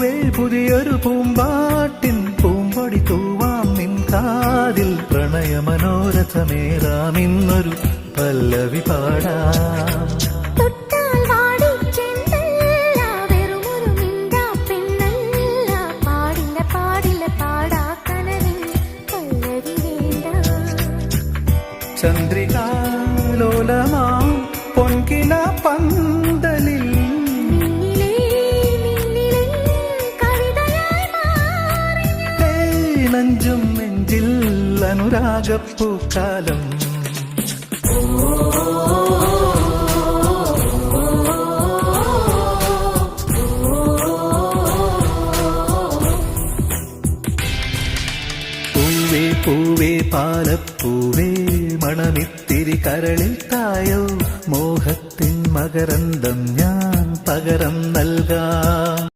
പൂവേ പുതിയൊരു പൂമ്പാട്ടിൻ പൂമ്പൊടി തൂവാം നിൻ കാതിൽ പ്രണയമനോരഥമേറാം ഇന്നൊരു പല്ലവി പാടാം. ചന്ദ്രികാലോലമാം പൊൻകില പന്തലിൽ നെഞ്ചും നെഞ്ചിൽ അനുരാഗപ്പൂക്കാലം. പൂവേ പൂവേ പാലപ്പൂവേ മണമിത്തിരി കരളിൽ തായോ മോഹത്തിൻ മകരന്തം ഞാൻ പകരം നൽകാം.